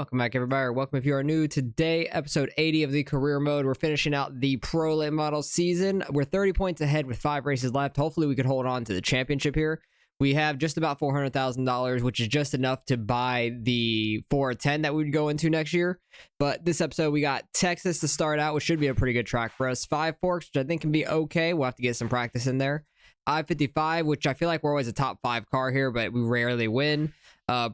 Welcome back, everybody, or welcome if you are new. Today, episode 80 of the career mode. We're finishing out the Pro Late Model season. We're 30 points ahead with 5 races left. Hopefully, we could hold on to the championship here. We have just about $400,000, which is just enough to buy the 410 that we would go into next year. But this episode, we got Texas to start out, which should be a pretty good track for us. Five Forks, which I think can be okay. We'll have to get some practice in there. I-55, which I feel like we're always a top 5 car here, but we rarely win.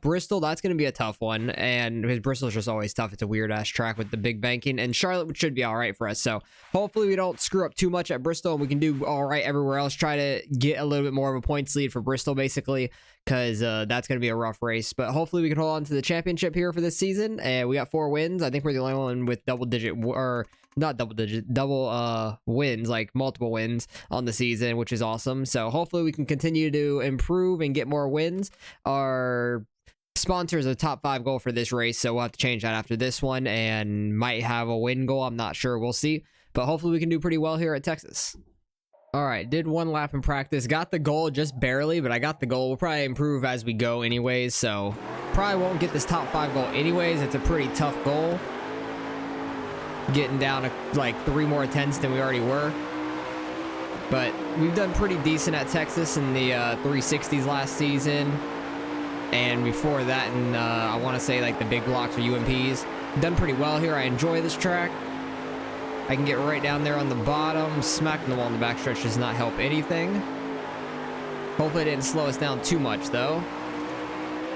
Bristol, that's going to be a tough one, and because Bristol's just always tough. It's a weird-ass track with the big banking, and Charlotte should be all right for us, so hopefully we don't screw up too much at Bristol, and we can do all right everywhere else. Try to get a little bit more of a points lead for Bristol, basically, because that's going to be a rough race, but hopefully we can hold on to the championship here for this season, and we got 4 wins. I think we're the only one with double-digit, or not double-digit, double wins, like multiple wins on the season, which is awesome. So hopefully we can continue to improve and get more wins. Our sponsor is a top 5 goal for this race, so we'll have to change that after this one and might have a win goal. I'm not sure. We'll see. But hopefully we can do pretty well here at Texas. All right, did 1 lap in practice. Got the goal just barely, but I got the goal. We'll probably improve as we go anyways, so probably won't get this top 5 goal anyways. It's a pretty tough goal. Getting down to like 3 more attempts than we already were. But we've done pretty decent at Texas in the 360s last season. And before that, in I want to say like the big blocks or UMPs. Done pretty well here. I enjoy this track. I can get right down there on the bottom. Smacking the wall in the backstretch does not help anything. Hopefully it didn't slow us down too much though.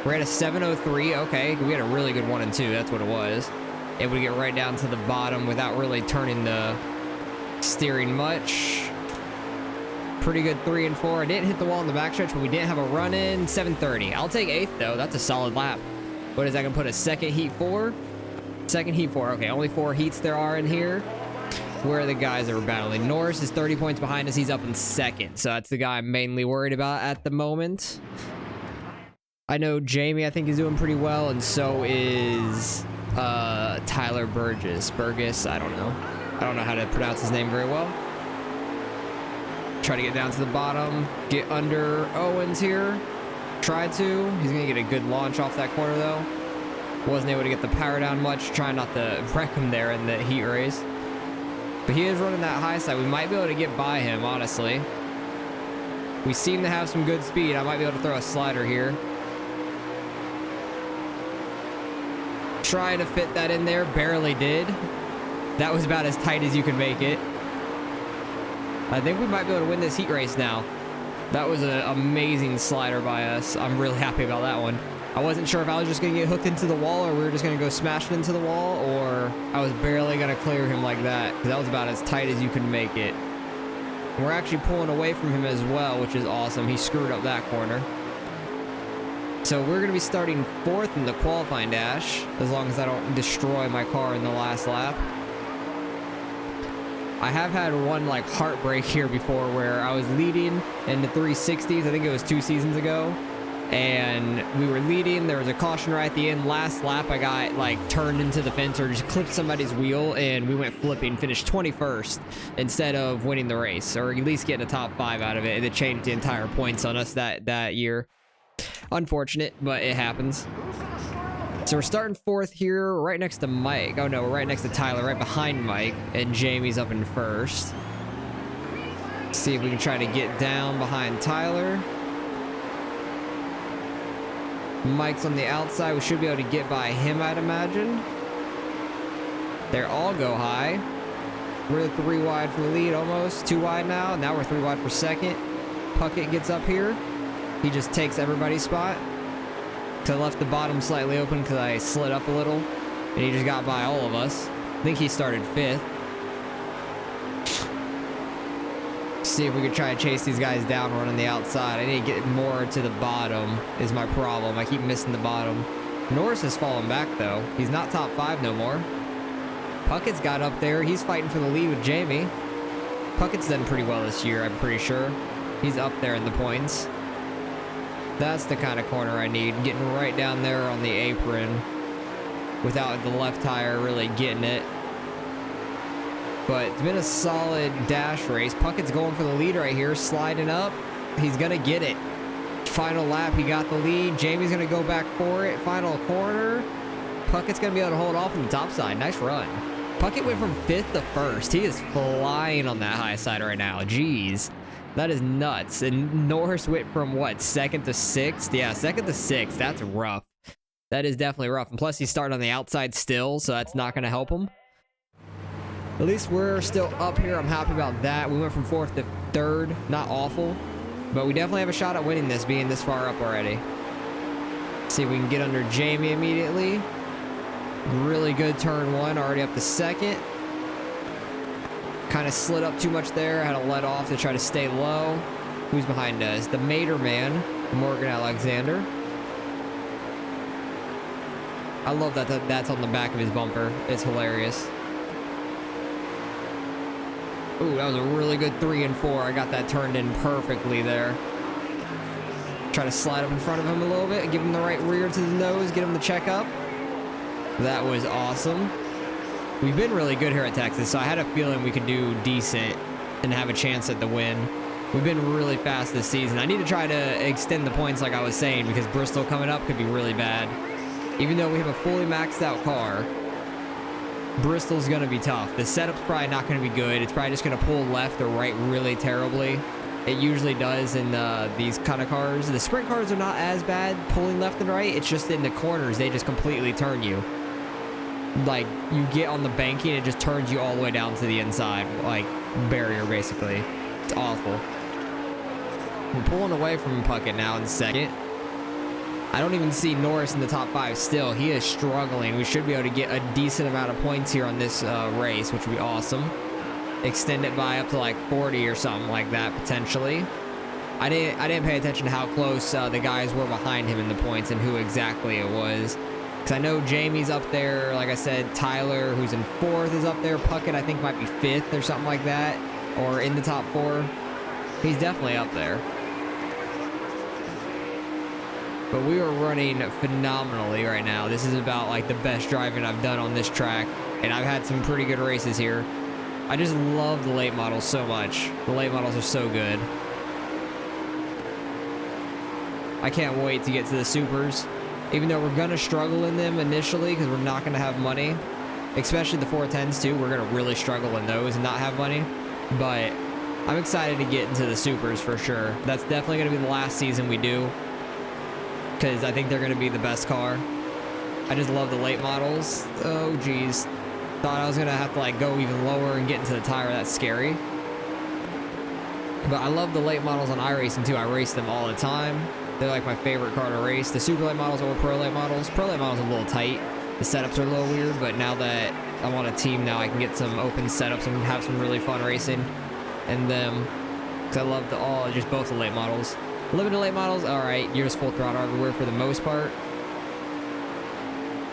We're at a 7:03. Okay, we had a really good 1 and 2. That's what it was. Able to get right down to the bottom without really turning the steering much. Pretty good 3 and 4. I didn't hit the wall in the backstretch, but we didn't have a run in. 7:30. I'll take 8th though. That's a solid lap. What is that gonna put a second heat 4? Second heat 4. Okay, only 4 heats there are in here. Where are the guys that were battling? Norris is 30 points behind us. He's up in 2nd. So that's the guy I'm mainly worried about at the moment. I know Jamie, I think, is doing pretty well, and so is Tyler Burgess. I don't know how to pronounce his name very well. Try to get down to the bottom, get under Owens here. Tried to. He's gonna get a good launch off that corner though. Wasn't able to get the power down much. Trying not to wreck him there in the heat race. But he is running that high side. We might be able to get by him, honestly. We seem to have some good speed. I might be able to throw a slider here. Trying to fit that in there, barely did. That was about as tight as you could make it. I think we might be able to win this heat race now. That was an amazing slider by us. I'm really happy about that one. I wasn't sure if I was just going to get hooked into the wall or we were just going to go smashing into the wall, or I was barely going to clear him like that, because that was about as tight as you could make it. We're actually pulling away from him as well, which is awesome. He screwed up that corner. So we're going to be starting 4th in the qualifying dash, as long as I don't destroy my car in the last lap. I have had one like heartbreak here before where I was leading in the 360s. I think it was 2 seasons ago. And we were leading. There was a caution right at the end. Last lap, I got like turned into the fence or just clipped somebody's wheel, and we went flipping, finished 21st instead of winning the race, or at least getting a top 5 out of it. And it changed the entire points on us that year. Unfortunate, but it happens. So we're starting 4th here, right next to Mike. Oh no, we're right next to Tyler, right behind Mike, and Jamie's up in 1st. See if we can try to get down behind Tyler. Mike's on the outside. We should be able to get by him, I'd imagine. They all go high. We're 3 wide for the lead, almost 2 wide now. Now we're 3 wide for 2nd. Puckett gets up here. He just takes everybody's spot. So I left the bottom slightly open because I slid up a little, and he just got by all of us. I think he started 5th. See if we could try to chase these guys down running the outside. I need to get more to the bottom is my problem. I keep missing the bottom. Norris has fallen back though. He's not top 5 no more. Puckett's got up there. He's fighting for the lead with Jamie. Puckett's done pretty well this year, I'm pretty sure. He's up there in the points. That's the kind of corner I need. Getting right down there on the apron without the left tire really getting it. But it's been a solid dash race. Puckett's going for the lead right here, sliding up. He's going to get it. Final lap, he got the lead. Jamie's going to go back for it. Final corner. Puckett's going to be able to hold off on the top side. Nice run. Puckett went from 5th to 1st. He is flying on that high side right now. Jeez. That is nuts. And Norris went from, what, 2nd to 6th? Yeah, 2nd to 6th. That's rough. That is definitely rough. And plus, he's starting on the outside still, so that's not going to help him. At least we're still up here. I'm happy about that. We went from 4th to 3rd. Not awful. But we definitely have a shot at winning this, being this far up already. See if we can get under Jamie immediately. Really good turn 1, already up to 2nd. Kind of slid up too much there. Had to let off to try to stay low. Who's behind us? The Mater man, Morgan Alexander. I love that that's on the back of his bumper. It's hilarious. Ooh, that was a really good 3 and 4. I got that turned in perfectly there. Try to slide up in front of him a little bit, give him the right rear to the nose, get him to check up. That was awesome. We've been really good here at Texas, so I had a feeling we could do decent and have a chance at the win. We've been really fast this season. I need to try to extend the points like I was saying, because Bristol coming up could be really bad. Even though we have a fully maxed out car, Bristol's going to be tough. The setup's probably not going to be good. It's probably just going to pull left or right really terribly. It usually does in these kind of cars. The sprint cars are not as bad pulling left and right. It's just in the corners, they just completely turn you. Like, you get on the banking, it just turns you all the way down to the inside, like barrier basically. It's awful. We're pulling away from Puckett now in 2nd. I don't even see Norris in the top 5 still. He is struggling. We should be able to get a decent amount of points here on this race, which would be awesome. Extend it by up to like 40 or something like that potentially. I didn't pay attention to how close the guys were behind him in the points and who exactly it was. Because I know Jamie's up there, like I said, Tyler, who's in 4th, is up there. Puckett, I think, might be 5th or something like that, or in the top 4. He's definitely up there. But we are running phenomenally right now. This is about like the best driving I've done on this track, and I've had some pretty good races here. I just love the late models so much. The late models are so good. I can't wait to get to the supers. Even though we're going to struggle in them initially because we're not going to have money. Especially the 410s too. We're going to really struggle in those and not have money. But I'm excited to get into the supers for sure. That's definitely going to be the last season we do. Because I think they're going to be the best car. I just love the late models. Oh, geez. Thought I was going to have to like go even lower and get into the tire. That's scary. But I love the late models on iRacing too. I race them all the time. They're like my favorite car to race. The super late models or pro late models. Pro late models are a little tight. The setups are a little weird, but now that I'm on a team now, I can get some open setups and have some really fun racing in them. Because I love just both the late models. Limited late models, all right, you're just full throttle everywhere for the most part.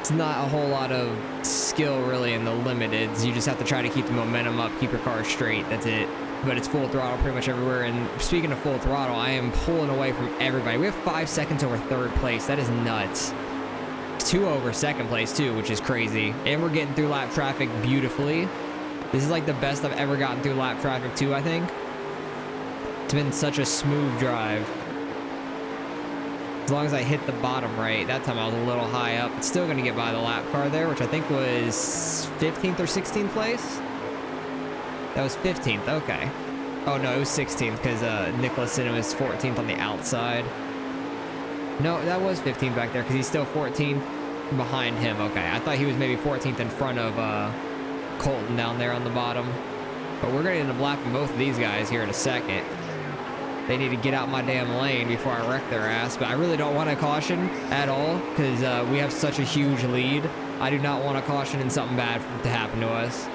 It's not a whole lot of skill really in the limiteds. You just have to try to keep the momentum up, keep your car straight. That's it. But it's full throttle pretty much everywhere. And speaking of full throttle, I am pulling away from everybody. We have 5 seconds over 3rd place. That is nuts. 2 over 2nd place too, which is crazy. And we're getting through lap traffic beautifully. This is like the best I've ever gotten through lap traffic too, I think. It's been such a smooth drive. As long as I hit the bottom right. That time I was a little high up. It's still going to get by the lap car there, which I think was 15th or 16th place. That was 15th. Okay. Oh, no, it was 16th because Nicholson was 14th on the outside. No, that was 15th back there because he's still 14th behind him. Okay, I thought he was maybe 14th in front of Colton down there on the bottom. But we're going to end up lapping both of these guys here in a second. They need to get out my damn lane before I wreck their ass. But I really don't want a caution at all because we have such a huge lead. I do not want a caution and something bad to happen to us.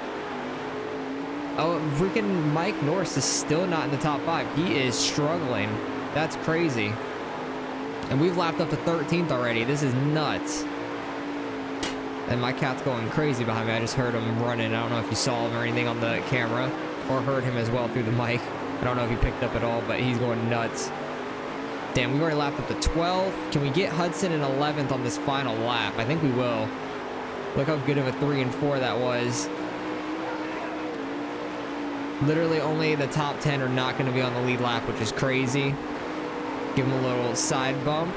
Oh, freaking Mike Norris is still not in the top 5. He is struggling. That's crazy. And we've lapped up to 13th already. This is nuts. And my cat's going crazy behind me. I just heard him running. I don't know if you saw him or anything on the camera or heard him as well through the mic. I don't know if he picked up at all, but he's going nuts. Damn, we've already lapped up to 12th. Can we get Hudson in 11th on this final lap? I think we will. Look how good of a 3 and 4 that was. Literally only the top 10 are not going to be on the lead lap, which is crazy. Give him a little side bump.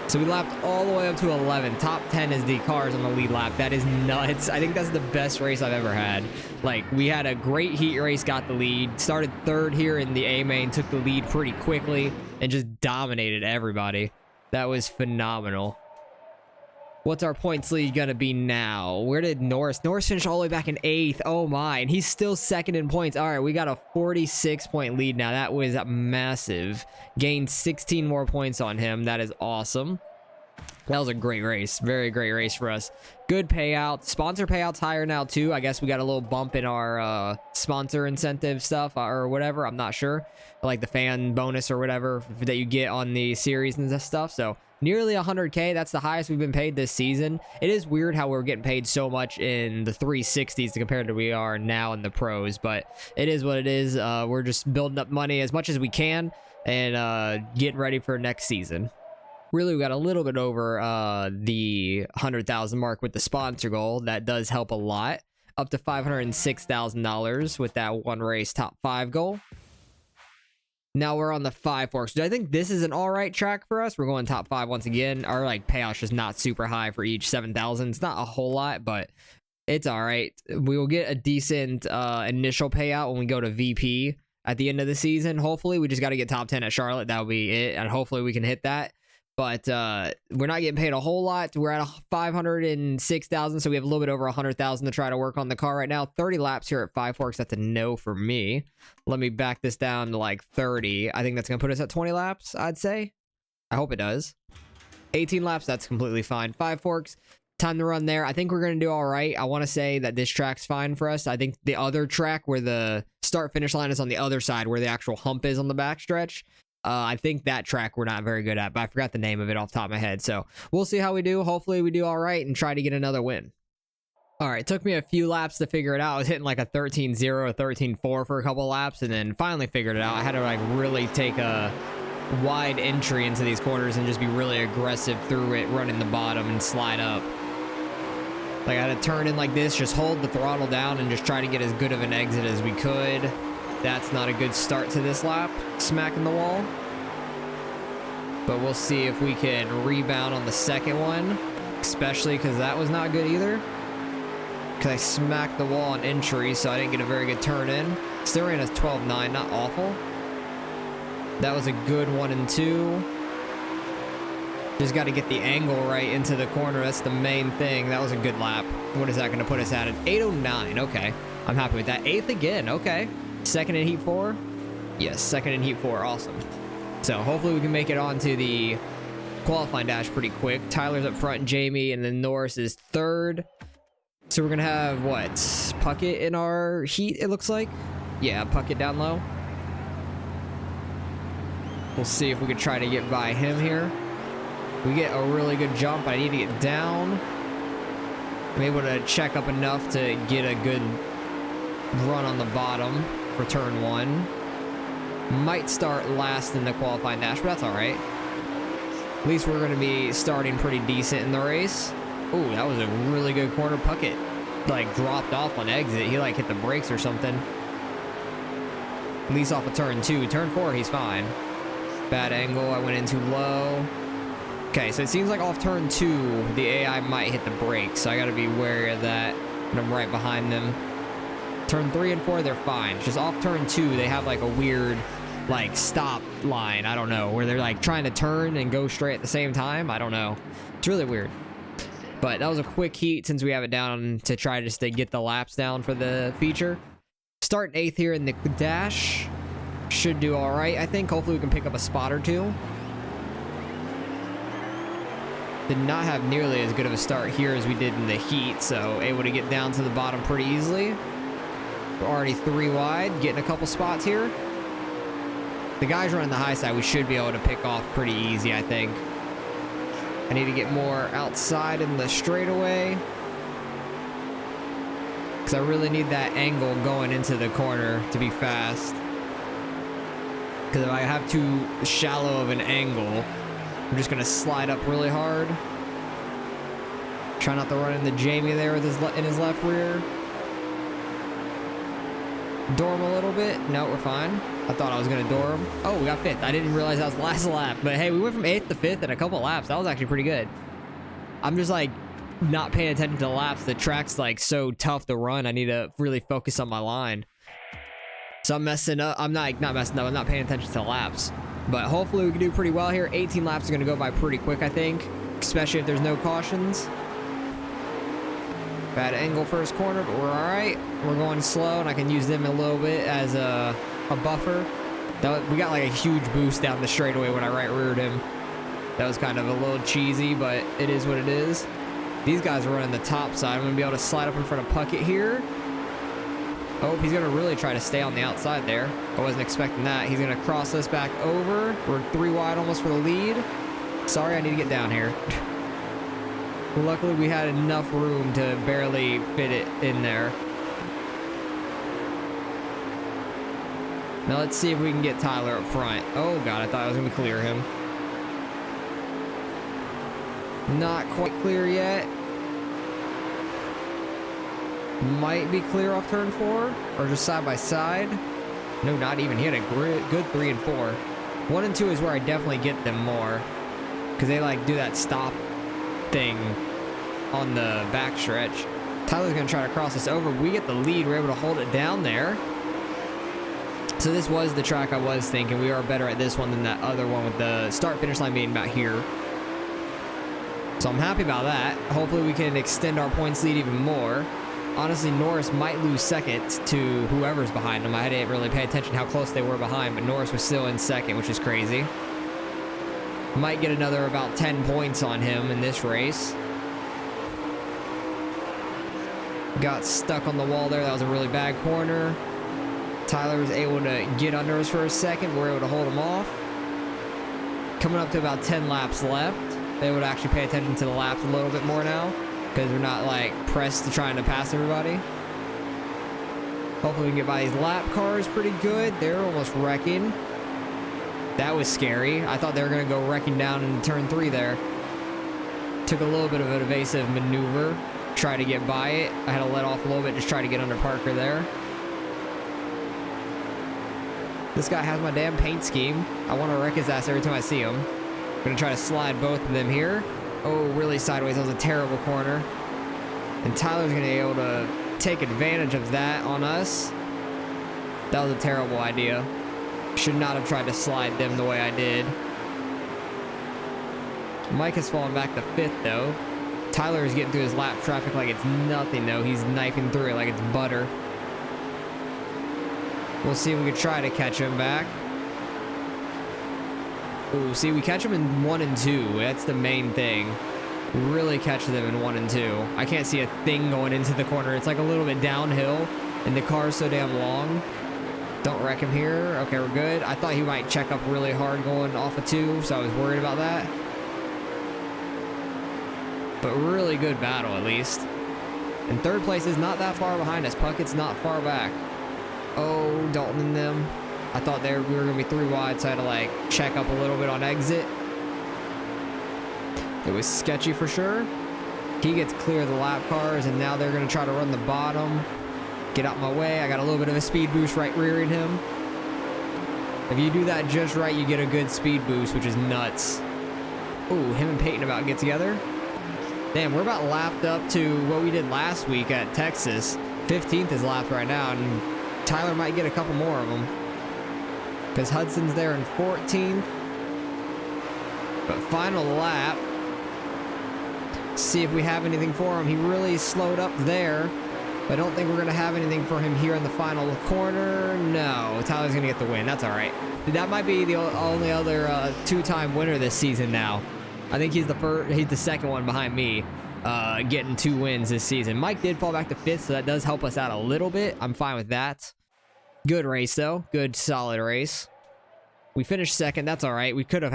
So we lapped all the way up to 11. Top 10 is the cars on the lead lap. That is nuts. I think that's the best race I've ever had. Like, we had a great heat race, got the lead, started third here in the A main, took the lead pretty quickly, and just dominated everybody. That was phenomenal. What's our points lead gonna be now? Where did Norris finish all the way back in 8th? Oh my, and he's still second in points. All right, we got a 46-point lead now. That was massive. Gained 16 more points on him. That is awesome. That was a great race. Very great race for us. Good payout. Sponsor payouts higher now too. I guess we got a little bump in our sponsor incentive stuff or whatever. I'm not sure. Like the fan bonus or whatever that you get on the series and stuff. So nearly 100K. That's the highest we've been paid this season. It is weird how we're getting paid so much in the 360s compared to we are now in the pros, but it is what it is. We're just building up money as much as we can and getting ready for next season. Really, we got a little bit over the 100,000 mark with the sponsor goal. That does help a lot. Up to $506,000 with that one race top 5 goal. Now we're on the 5 Forks. I think this is an all right track for us. We're going top 5 once again. Our like payout's just not super high for each 7,000. It's not a whole lot, but it's all right. We will get a decent initial payout when we go to VP at the end of the season. Hopefully, we just got to get top 10 at Charlotte. That'll be it, and hopefully we can hit that. But we're not getting paid a whole lot. We're at 506,000, so we have a little bit over 100,000 to try to work on the car right now. 30 laps here at 5 Forks. That's a no for me. Let me back this down to like 30. I think that's going to put us at 20 laps, I'd say. I hope it does. 18 laps, that's completely fine. 5 Forks, time to run there. I think we're going to do all right. I want to say that this track's fine for us. I think the other track where the start-finish line is on the other side, where the actual hump is on the backstretch, I think that track we're not very good at, but I forgot the name of it off the top of my head. So we'll see how we do. Hopefully we do all right and try to get another win. All right, it took me a few laps to figure it out. I was hitting like a 13.0, a 13.4 for a couple of laps, and then finally figured it out. I had to like really take a wide entry into these corners and just be really aggressive through it, running the bottom and slide up. Like I had to turn in like this, just hold the throttle down and just try to get as good of an exit as we could. That's not a good start to this lap, smacking the wall. But we'll see if we can rebound on the second one, especially because that was not good either. Because I smacked the wall on entry, so I didn't get a very good turn in. Still ran as 12.9, not awful. That was a good 1 and 2. Just got to get the angle right into the corner. That's the main thing. That was a good lap. What is that going to put us at? An 8.09. Okay. I'm happy with that. 8th again. Okay. Second in Heat 4? Yes, second in Heat 4. Awesome. So hopefully we can make it onto the qualifying dash pretty quick. Tyler's up front, Jamie, and then Norris is third. So we're going to have, what, Puckett in our Heat, it looks like? Yeah, Puckett down low. We'll see if we can try to get by him here. We get a really good jump. I need to get down. I'm able to check up enough to get a good run on the bottom for turn 1. Might start last in the qualifying dash, but that's all right. At least we're going to be starting pretty decent in the race. Ooh, that was a really good corner. Puckett like dropped off on exit. He like hit the brakes or something. At least off of turn 2. Turn 4, he's fine. Bad angle. I went in too low. Okay, so it seems like off turn 2, the AI might hit the brakes, so I got to be wary of that. And I'm right behind them. Turn 3 and 4, they're fine. It's just off turn 2, they have like a weird like stop line. I don't know, where they're like trying to turn and go straight at the same time. I don't know. It's really weird. But that was a quick heat since we have it down to try just to get the laps down for the feature. Starting 8th here in the dash. Should do all right, I think. Hopefully we can pick up a spot or two. Did not have nearly as good of a start here as we did in the heat, so able to get down to the bottom pretty easily. We're already 3 wide, getting a couple spots here. The guys running the high side, we should be able to pick off pretty easy, I think. I need to get more outside in the straightaway, because I really need that angle going into the corner to be fast. Because if I have too shallow of an angle, I'm just going to slide up really hard. Try not to run into Jamie there with in his left rear. Door him a little bit. No, we're fine. I thought I was going to door him. Oh, we got 5th. I didn't realize that was the last lap. But hey, we went from 8th to 5th in a couple laps. That was actually pretty good. I'm just like not paying attention to the laps. The track's like so tough to run. I need to really focus on my line. So I'm messing up. I'm not messing up. I'm not paying attention to the laps. But hopefully we can do pretty well here. 18 laps are going to go by pretty quick, I think. Especially if there's no cautions. Bad angle first corner, but we're all right. We're going slow, and I can use them a little bit as a buffer. We got like a huge boost down the straightaway when I right reared him. That was kind of a little cheesy, but it is what it is. These guys are running the top side. I'm going to be able to slide up in front of Puckett here. Oh, he's going to really try to stay on the outside there. I wasn't expecting that. He's going to cross us back over. We're 3 wide almost for the lead. Sorry, I need to get down here. Luckily, we had enough room to barely fit it in there. Now let's see if we can get Tyler up front. Oh god, I thought I was going to clear him. Not quite clear yet. Might be clear off turn 4, or just side by side. No, not even. He had a good 3 and 4. 1 and 2 is where I definitely get them more, because they like do that stop thing on the back stretch. Tyler's gonna try to cross us over. We get the lead. We're able to hold it down there. So this was the track I was thinking. We are better at this one than that other one with the start finish line being about here. So I'm happy about that. Hopefully we can extend our points lead even more. Honestly, Norris might lose second to whoever's behind him. I didn't really pay attention how close they were behind, but Norris was still in second, which is crazy. Might get another about 10 points on him in this race. Got stuck on the wall there. That was a really bad corner. Tyler was able to get under us for a second. We were able to hold him off. Coming up to about 10 laps left. They would actually pay attention to the laps a little bit more now, because we're not like pressed to trying to pass everybody. Hopefully we can get by these lap cars pretty good. They're almost wrecking. That was scary. I thought they were going to go wrecking down in turn 3 there. Took a little bit of an evasive maneuver. Try to get by it. I had to let off a little bit, just try to get under Parker there. This guy has my damn paint scheme. I want to wreck his ass every time I see him. I'm going to try to slide both of them here. Oh, really sideways. That was a terrible corner. And Tyler's going to be able to take advantage of that on us. That was a terrible idea. Should not have tried to slide them the way I did. Mike has fallen back to 5th, though. Tyler is getting through his lap traffic like it's nothing, though. He's knifing through it like it's butter. We'll see if we can try to catch him back. Ooh, see, we catch him in 1 and 2. That's the main thing. We really catch them in 1 and 2. I can't see a thing going into the corner. It's like a little bit downhill, and the car's so damn long. Don't wreck him here. Okay, we're good. I thought he might check up really hard going off of 2, so I was worried about that. But really good battle, at least. And 3rd place is not that far behind us. Puckett's not far back. Oh, Dalton and them. I thought we were going to be 3 wide, so I had to like check up a little bit on exit. It was sketchy for sure. He gets clear of the lap cars, and now they're going to try to run the bottom. Get out my way. I got a little bit of a speed boost right rearing him. If you do that just right, you get a good speed boost, which is nuts. Ooh, him and Peyton about to get together. Damn, we're about lapped up to what we did last week at Texas. 15th is lapped right now, and Tyler might get a couple more of them, because Hudson's there in 14th. But final lap. See if we have anything for him. He really slowed up there. But I don't think we're going to have anything for him here in the final corner. No, Tyler's going to get the win. That's all right. That might be the only other 2-time winner this season now. I think he's the second one behind me, getting 2 wins this season. Mike did fall back to 5th, so that does help us out a little bit. I'm fine with that. Good race, though. Good, solid race. We finished 2nd. That's all right. We could have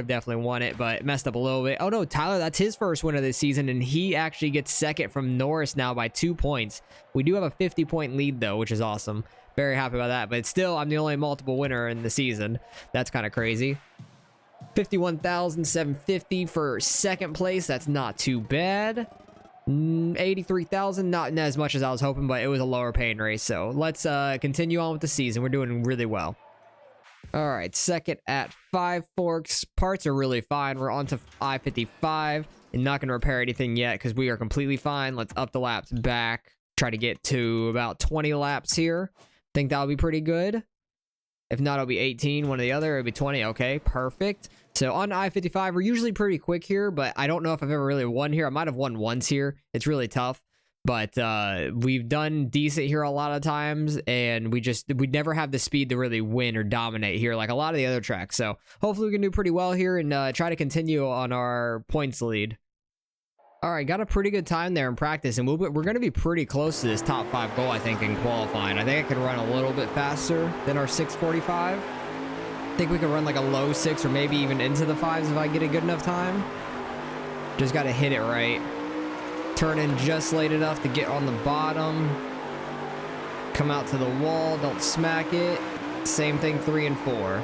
definitely won it, but messed up a little bit. Oh no, Tyler, that's his first win of this season, and he actually gets 2nd from Norris now by 2 points. We do have a 50-point lead though, which is awesome. Very happy about that. But still, I'm the only multiple winner in the season. That's kind of crazy. 51,750 for 2nd place. That's not too bad. 83,000, not as much as I was hoping, but it was a lower paying race. So let's continue on with the season. We're doing really well. All right, second at Five Forks. Parts are really fine. We're on to I-55 and not going to repair anything yet because we are completely fine. Let's up the laps back. Try to get to about 20 laps here. Think that'll be pretty good. If not, it'll be 18, one or the other. It'll be 20. Okay, perfect. So on I-55, we're usually pretty quick here, but I don't know if I've ever really won here. I might have won once here. It's really tough. But we've done decent here a lot of times, and we never have the speed to really win or dominate here like a lot of the other tracks. So hopefully we can do pretty well here and try to continue on our points lead. All right, got a pretty good time there in practice, and we're going to be pretty close to this top 5 goal, I think, in qualifying. I think I can run a little bit faster than our 6:45. I think we can run like a low 6 or maybe even into the 5s if I get a good enough time. Just got to hit it right. Turn in just late enough to get on the bottom. Come out to the wall, don't smack it. Same thing 3 and 4.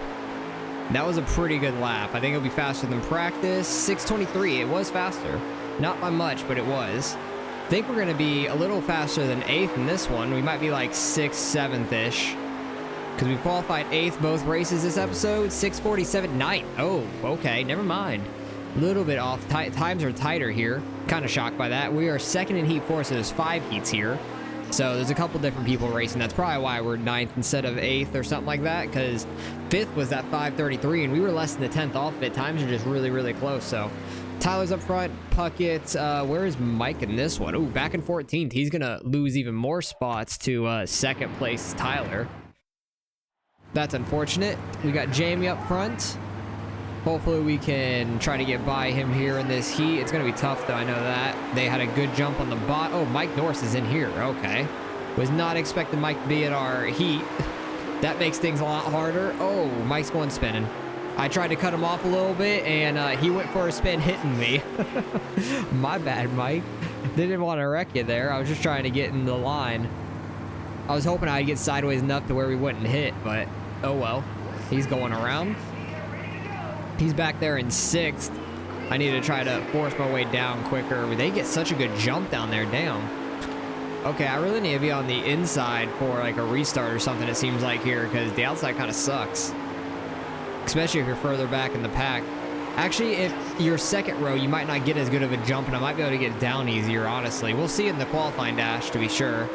That was a pretty good lap. I think it'll be faster than practice. 6:23, it was faster. Not by much, but it was. I think we're going to be a little faster than 8th in this one. We might be like 6th, 7th-ish. Because we've qualified 8th both races this episode. 6:47, 9th. Oh, okay, never mind. A little bit off. Times are tighter here. Kind of shocked by that. We are 2nd in Heat 4, so there's 5 heats here. So there's a couple different people racing. That's probably why we're 9th instead of 8th or something like that. Because 5th was that 5:33, and we were less than the 10th off of it. Times are just really, really close, so... Tyler's up front. Puckett. Where is Mike in this one? Ooh, back in 14th. He's going to lose even more spots to 2nd place Tyler. That's unfortunate. We got Jamie up front. Hopefully we can try to get by him here in this heat. It's going to be tough, though. I know that. They had a good jump on the bot. Oh, Mike Norris is in here. Okay. Was not expecting Mike to be in our heat. That makes things a lot harder. Oh, Mike's going spinning. I tried to cut him off a little bit, and he went for a spin, hitting me. My bad, Mike. Didn't want to wreck you there. I was just trying to get in the line. I was hoping I'd get sideways enough to where we wouldn't hit, but oh well. He's going around. He's back there in 6th. I need to try to force my way down quicker. They get such a good jump down there. Damn. Okay, I really need to be on the inside for like a restart or something, it seems like here, because the outside kind of sucks. Especially if you're further back in the pack. Actually, if you're 2nd row, you might not get as good of a jump, and I might be able to get down easier, honestly. We'll see it in the qualifying dash, to be sure.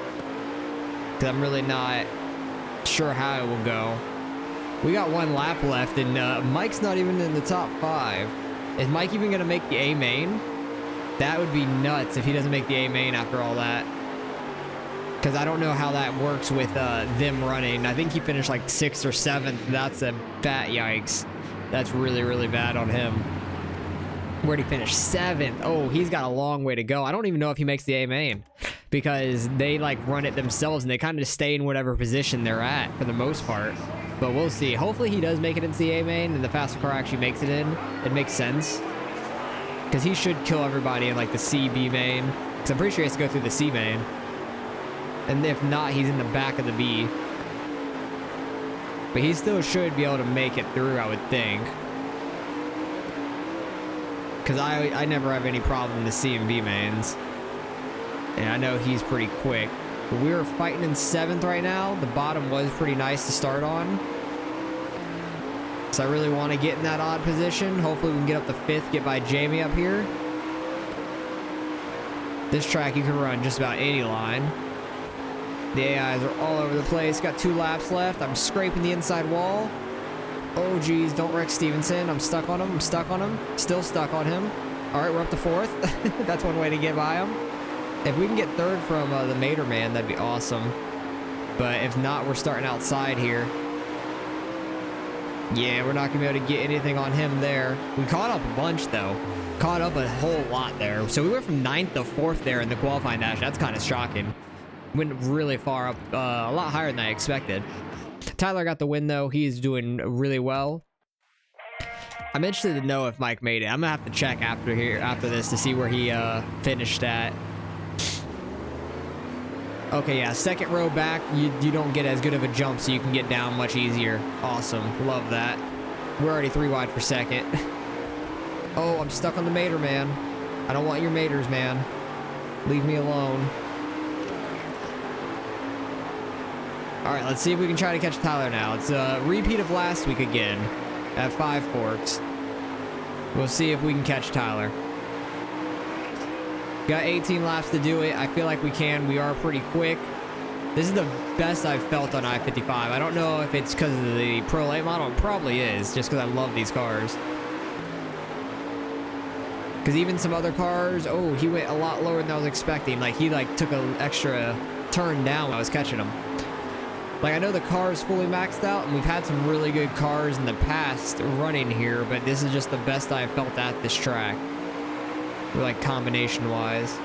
Because I'm really not sure how it will go. We got 1 lap left, and Mike's not even in the top 5. Is Mike even going to make the A main? That would be nuts if he doesn't make the A main after all that. Because I don't know how that works with them running. I think he finished like 6th or 7th. That's a fat yikes. That's really, really bad on him. Where'd he finish? 7th. Oh, he's got a long way to go. I don't even know if he makes the A main. Because they like run it themselves and they kind of stay in whatever position they're at for the most part. But we'll see. Hopefully he does make it into the A main and the faster car actually makes it in. It makes sense. Because he should kill everybody in like the C, B main. Because I'm pretty sure he has to go through the C main. And if not, he's in the back of the B. But he still should be able to make it through, I would think. Because I never have any problem in the C and B mains. And I know he's pretty quick. But we are fighting in 7th right now. The bottom was pretty nice to start on. So I really want to get in that odd position. Hopefully we can get up to 5th, get by Jamie up here. This track you can run just about any line. The AIs are all over the place. Got 2 laps left. I'm scraping the inside wall. Oh, geez. Don't wreck Stevenson. I'm stuck on him. I'm stuck on him. Still stuck on him. All right, we're up to 4th. That's one way to get by him. If we can get 3rd from the Mater Man, that'd be awesome. But if not, we're starting outside here. Yeah, we're not going to be able to get anything on him there. We caught up a bunch, though. Caught up a whole lot there. So we went from 9th to 4th there in the qualifying dash. That's kind of shocking. Went really far up, a lot higher than I expected. Tyler got the win, though. He's doing really well. I'm interested to know if Mike made it. I'm gonna have to check after this to see where he finished at. Okay, yeah, 2nd row back. You don't get as good of a jump, so you can get down much easier. Awesome, love that. We're already 3 wide for 2nd. Oh, I'm stuck on the Mater, man. I don't want your Maters, man. Leave me alone. All right, let's see if we can try to catch Tyler now. It's a repeat of last week again at 5 Forks. We'll see if we can catch Tyler. Got 18 laps to do it. I feel like we can. We are pretty quick. This is the best I've felt on I-55. I don't know if it's because of the Pro late model. It probably is, just because I love these cars. Because even some other cars, oh, he went a lot lower than I was expecting. Like, he, like, took an extra turn down when I was catching him. Like, I know the car is fully maxed out, and we've had some really good cars in the past running here, but this is just the best I've felt at this track. Like, combination-wise.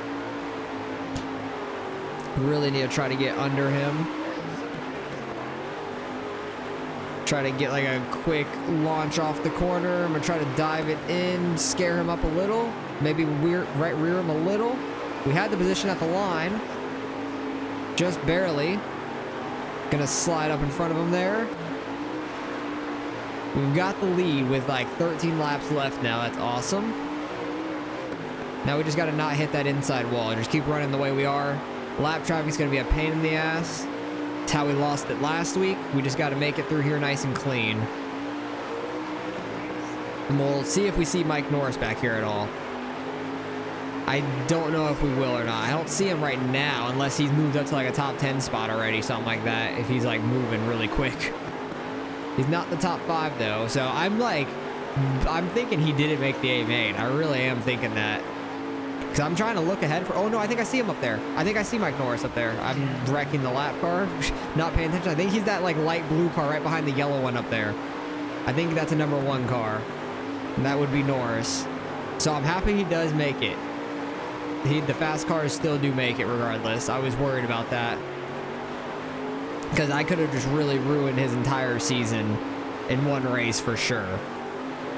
Really need to try to get under him. Try to get like a quick launch off the corner. I'm gonna try to dive it in, scare him up a little, maybe rear him a little. We had the position at the line, just barely. Gonna slide up in front of him there. We've got the lead with like 13 laps left now. That's awesome. Now we just gotta not hit that inside wall. Just keep running the way we are. Lap traffic's gonna be a pain in the ass. It's how we lost it last week. We just got to make it through here nice and clean. And we'll see if we see Mike Norris back here at all. I don't know if we will or not. I don't see him right now unless he's moved up to like a top 10 spot already, something like that, if he's like moving really quick. He's not the top 5 though, so I'm thinking he didn't make the A-main. I really am thinking that. Because I'm trying to look ahead for... Oh, no, I think I see him up there. I think I see Mike Norris up there. I'm wrecking the lap car. Not paying attention. I think he's that, like, light blue car right behind the yellow one up there. I think that's a number 1 car. And that would be Norris. So I'm happy he does make it. The fast cars still do make it regardless. I was worried about that. Because I could have just really ruined his entire season in one race for sure.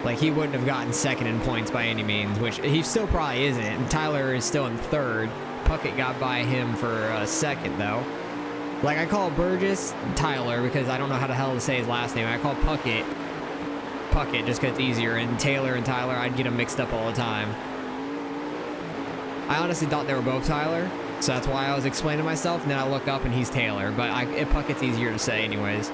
Like, he wouldn't have gotten second in points by any means, which he still probably isn't. And Tyler is still in third. Puckett got by him for a second, though. Like, I call Burgess Tyler because I don't know how the hell to say his last name. I call Puckett just because it's easier. And Taylor and Tyler, I'd get them mixed up all the time. I honestly thought they were both Tyler, so that's why I was explaining myself. And then I look up and he's Taylor. But Puckett's easier to say anyways.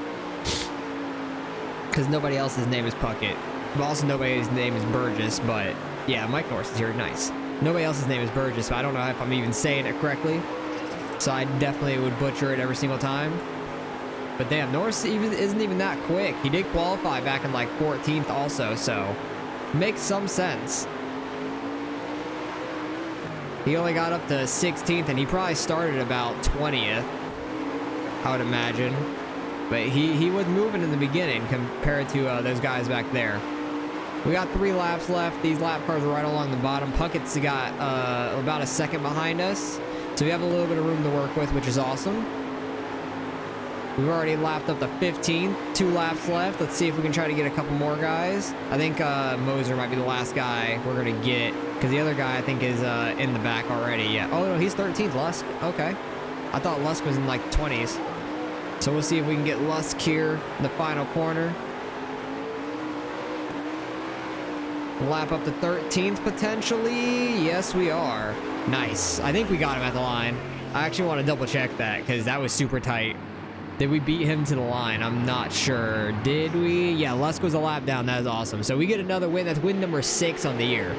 Because nobody else's name is Puckett. But also nobody's name is Burgess, but yeah, Mike Norris is here. Nice. Nobody else's name is Burgess, but I don't know if I'm even saying it correctly. So I definitely would butcher it every single time. But damn, Norris isn't even that quick. He did qualify back in like 14th also, so makes some sense. He only got up to 16th, and he probably started about 20th, I would imagine. But he was moving in the beginning compared to those guys back there. We got 3 laps left. These lap cars are right along the bottom. Puckett's got about a second behind us. So we have a little bit of room to work with, which is awesome. We've already lapped up to 15th. 2 laps left. Let's see if we can try to get a couple more guys. I think Moser might be the last guy we're going to get. Because the other guy, I think, is in the back already. Yeah. Oh, no, he's 13th. Lusk. Okay. I thought Lusk was in, like, 20s. So we'll see if we can get Lusk here in the final corner. Lap up to 13th, potentially. Yes, we are. Nice. I think we got him at the line. I actually want to double check that because that was super tight. Did we beat him to the line? I'm not sure. Did we? Yeah, Lusk was a lap down. That is awesome. So we get another win. That's win number 6 on the year.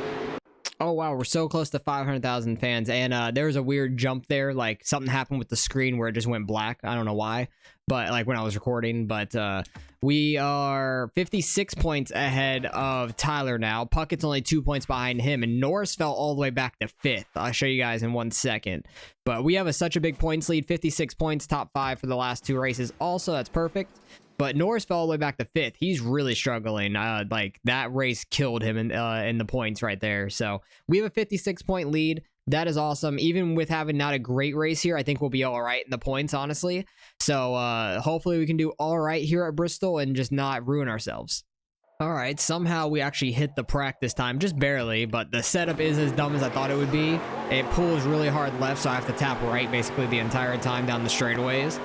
Oh, wow. We're so close to 500,000 fans. And there was a weird jump there. Like, something happened with the screen where it just went black. I don't know why. But, like, when I was recording. But we are 56 points ahead of Tyler now. Puckett's only 2 points behind him. And Norris fell all the way back to 5th. I'll show you guys in 1 second. But we have such a big points lead. 56 points, top 5 for the last 2 races. Also, that's perfect. But Norris fell all the way back to 5th. He's really struggling. Like, that race killed him in the points right there. So we have a 56-point lead. That is awesome. Even with having not a great race here, I think we'll be all right in the points, honestly. So hopefully we can do all right here at Bristol and just not ruin ourselves. All right, somehow we actually hit the practice time, just barely, but the setup is as dumb as I thought it would be. It pulls really hard left, so I have to tap right basically the entire time down the straightaways.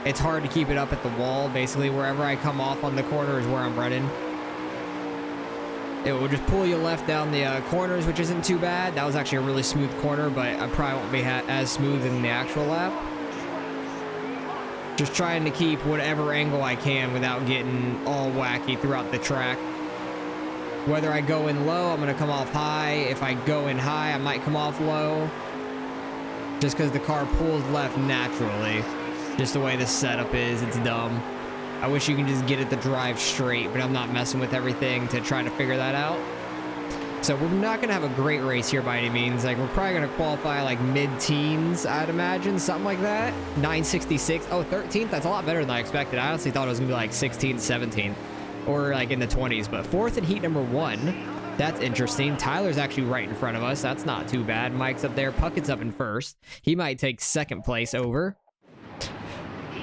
It's hard to keep it up at the wall. Basically, wherever I come off on the corner is where I'm running. It will just pull you left down the corners, which isn't too bad. That was actually a really smooth corner, but I probably won't be as smooth in the actual lap. Just trying to keep whatever angle I can without getting all wacky throughout the track. Whether I go in low, I'm going to come off high. If I go in high, I might come off low. Just because the car pulls left naturally. Just the way this setup is, it's dumb. I wish you can just get it to drive straight, but I'm not messing with everything to try to figure that out. So we're not going to have a great race here by any means. Like, we're probably going to qualify like mid-teens, I'd imagine, something like that. 966. Oh, 13th? That's a lot better than I expected. I honestly thought it was going to be like 16th, 17th, or like in the 20s. But 4th in heat number 1. That's interesting. Tyler's actually right in front of us. That's not too bad. Mike's up there. Puckett's up in first. He might take second place over.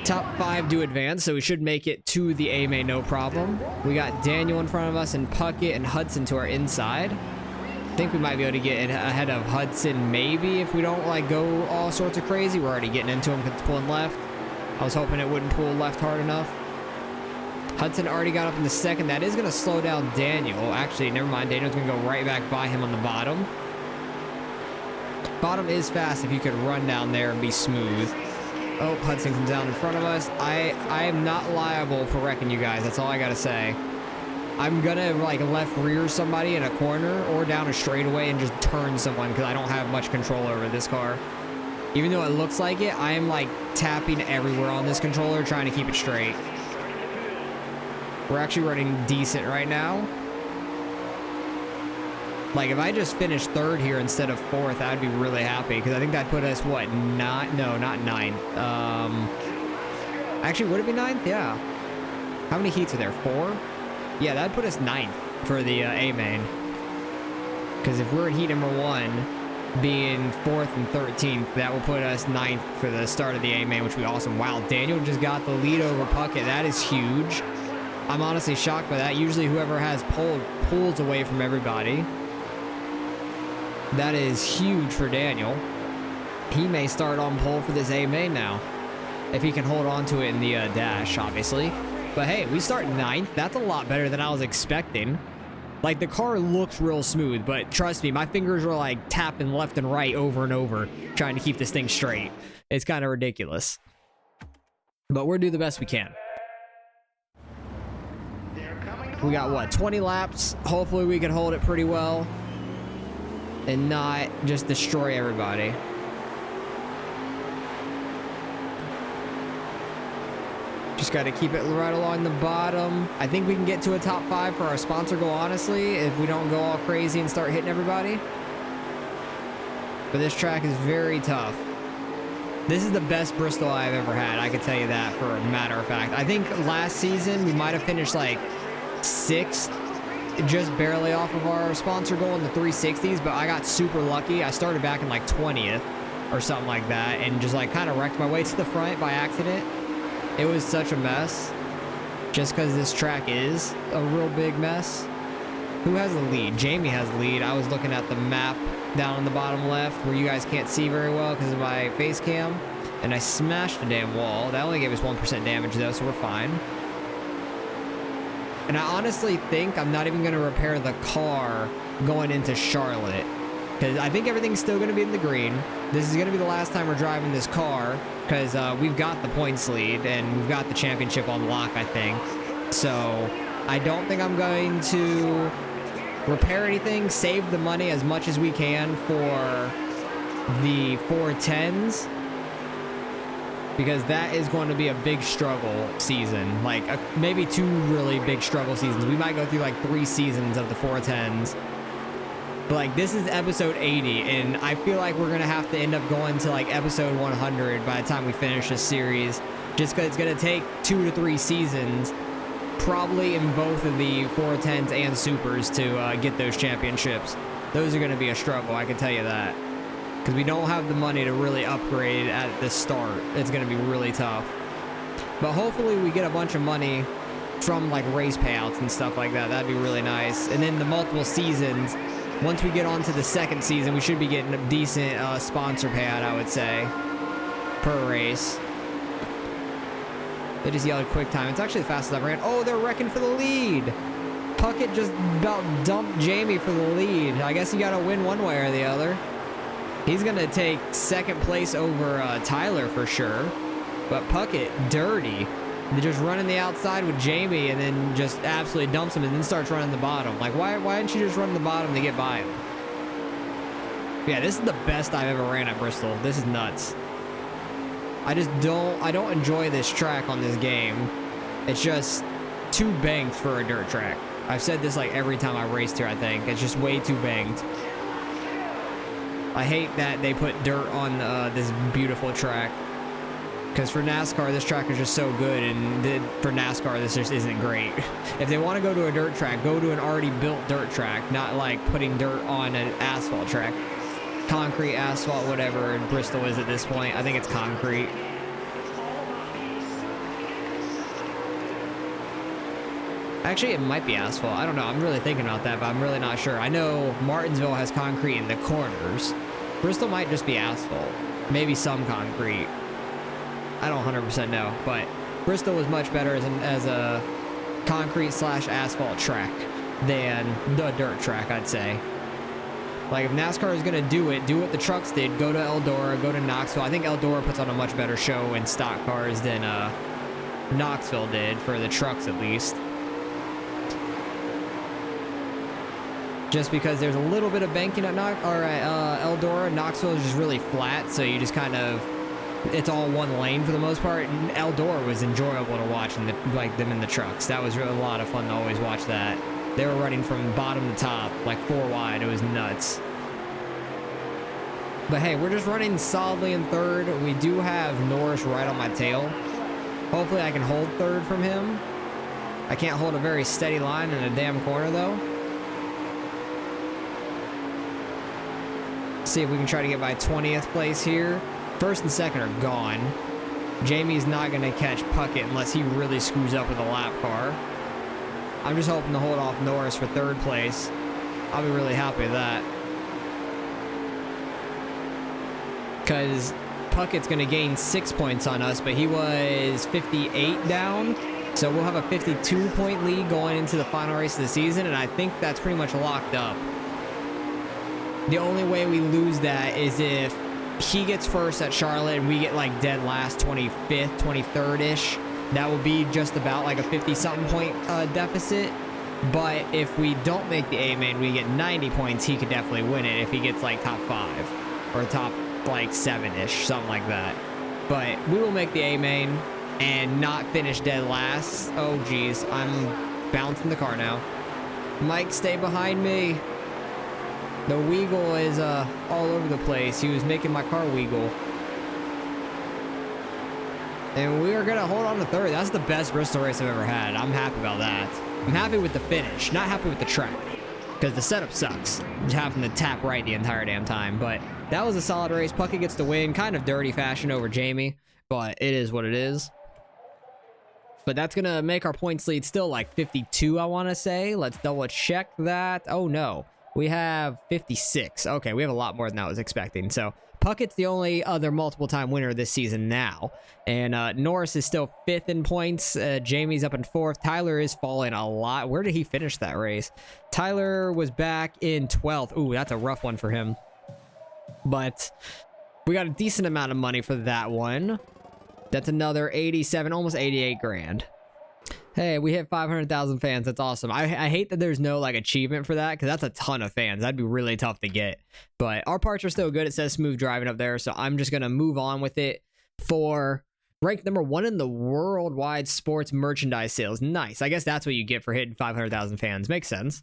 Top 5 do advance, so we should make it to the AMA no problem. We got Daniel in front of us and Puckett and Hudson to our inside. I think we might be able to get ahead of Hudson maybe if we don't like go all sorts of crazy. We're already getting into him because it's pulling left. I was hoping it wouldn't pull left hard enough. Hudson already got up in the second. That is going to slow down Daniel. Actually, never mind. Daniel's going to go right back by him on the bottom. Bottom is fast if you could run down there and be smooth. Oh, Hudson comes down in front of us. I am not liable for wrecking you guys. That's all I got to say. I'm going to like left rear somebody in a corner or down a straightaway and just turn someone because I don't have much control over this car. Even though it looks like it, I am like tapping everywhere on this controller trying to keep it straight. We're actually running decent right now. Like, if I just finished 3rd here instead of 4th, I'd be really happy. Because I think that put us, what, not 9th. Actually, would it be 9th? Yeah. How many heats are there? 4? Yeah, that'd put us 9th for the A main. Because if we're in heat number 1, being 4th and 13th, that will put us 9th for the start of the A main, which would be awesome. Wow, Daniel just got the lead over Puckett. That is huge. I'm honestly shocked by that. Usually whoever has pole pulls away from everybody. That is huge for Daniel. He may start on pole for this A main now. If he can hold on to it in the dash, obviously. But hey, we start 9th. That's a lot better than I was expecting. Like, the car looks real smooth, but trust me, my fingers were like tapping left and right over and over, trying to keep this thing straight. It's kind of ridiculous. But we'll do the best we can. We got, what, 20 laps? Hopefully we can hold it pretty well and not just destroy everybody. Just got to keep it right along the bottom. I think we can get to a top 5 for our sponsor goal, honestly, if we don't go all crazy and start hitting everybody. But this track is very tough. This is the best Bristol I've ever had, I can tell you that for a matter of fact. I think last season we might have finished like 6th, just barely off of our sponsor goal in the 360s, but I got super lucky. I started back in like 20th or something like that and just like kind of wrecked my way to the front by accident. It was such a mess just because this track is a real big mess. Who has the lead? Jamie has the lead. I was looking at the map down on the bottom left where you guys can't see very well because of my face cam, and I smashed the damn wall. That only gave us 1% damage though, so we're fine. And I honestly think I'm not even going to repair the car going into Charlotte, because I think everything's still going to be in the green. This is going to be the last time we're driving this car, because we've got the points lead and we've got the championship on lock, I think. So I don't think I'm going to repair anything, save the money as much as we can for the 410s, because that is going to be a big struggle season, like maybe 2 really big struggle seasons. We might go through like 3 seasons of the 410s. But like, this is episode 80, and I feel like we're gonna have to end up going to like episode 100 by the time we finish this series, just because it's gonna take 2 to 3 seasons, probably in both of the 410s and supers, to get those championships. Those are gonna be a struggle, I can tell you that, because we don't have the money to really upgrade at the start. It's gonna be really tough. But hopefully we get a bunch of money from like race payouts and stuff like that. That'd be really nice. And then the multiple seasons, once we get on to the 2nd season, we should be getting a decent sponsor payout, I would say, per race. They just yelled quick time. It's actually the fastest I've ran. Oh, they're wrecking for the lead. Puckett just about dumped Jamie for the lead. I guess you got to win one way or the other. He's going to take second place over Tyler for sure. But Puckett, dirty. Just running the outside with Jamie and then just absolutely dumps him and then starts running the bottom. Like, why didn't you just run the bottom to get by him? Yeah, this is the best I've ever ran at Bristol. This is nuts. I don't enjoy this track on this game. It's just too banked for a dirt track. I've said this like every time I raced here, I think. It's just way too banked. I hate that they put dirt on this beautiful track. Because for NASCAR, this track is just so good, and for NASCAR, this just isn't great. If they want to go to a dirt track, go to an already built dirt track, not like putting dirt on an asphalt track. Concrete, asphalt, whatever in Bristol is at this point. I think it's concrete. Actually, it might be asphalt. I don't know. I'm really thinking about that, but I'm really not sure. I know Martinsville has concrete in the corners. Bristol might just be asphalt. Maybe some concrete. I don't 100% know, but Bristol was much better as a concrete/asphalt track than the dirt track, I'd say. Like, if NASCAR is going to do what the trucks did, go to Eldora, go to Knoxville. I think Eldora puts on a much better show in stock cars than Knoxville did, for the trucks at least. Just because there's a little bit of banking at Eldora. Knoxville is just really flat, so you just kind of... It's all one lane for the most part. And Eldora was enjoyable to watch, and them in the trucks. That was really a lot of fun to always watch that. They were running from bottom to top, like 4 wide. It was nuts. But hey, we're just running solidly in third. We do have Norris right on my tail. Hopefully I can hold third from him. I can't hold a very steady line in a damn corner, though. See if we can try to get by 20th place here. First and second are gone. Jamie's not going to catch Puckett unless he really screws up with a lap car. I'm just hoping to hold off Norris for third place. I'll be really happy with that. Because Puckett's going to gain 6 points on us, but he was 58 down. So we'll have a 52-point lead going into the final race of the season, and I think that's pretty much locked up. The only way we lose that is if he gets first at Charlotte and we get like dead last, 25th, 23rd-ish. That will be just about like a 50-something point deficit. But if we don't make the A main, we get 90 points, he could definitely win it if he gets like top 5 or top like 7-ish, something like that. But we will make the A main and not finish dead last. Oh geez, I'm bouncing the car now. Mike, stay behind me. The Weagle is all over the place. He was making my car wiggle. And we are going to hold on to third. That's the best Bristol race I've ever had. I'm happy about that. I'm happy with the finish, not happy with the track. Because the setup sucks. Just having to tap right the entire damn time. But that was a solid race. Puckett gets the win. Kind of dirty fashion over Jamie. But it is what it is. But that's going to make our points lead still like 52, I want to say. Let's double check that. Oh, no. We have 56. Okay, we have a lot more than I was expecting. So Puckett's the only other multiple-time winner this season now. And Norris is still 5th in points. Jamie's up in 4th. Tyler is falling a lot. Where did he finish that race? Tyler was back in 12th. Ooh, that's a rough one for him. But we got a decent amount of money for that one. That's another 87, almost 88 grand. Hey, we hit 500,000 fans. That's awesome. I hate that there's no like achievement for that, because that's a ton of fans. That'd be really tough to get. But our parts are still good. It says smooth driving up there, so I'm just gonna move on with it for ranked number 1 in the worldwide sports merchandise sales. Nice. I guess that's what you get for hitting 500,000 fans. Makes sense.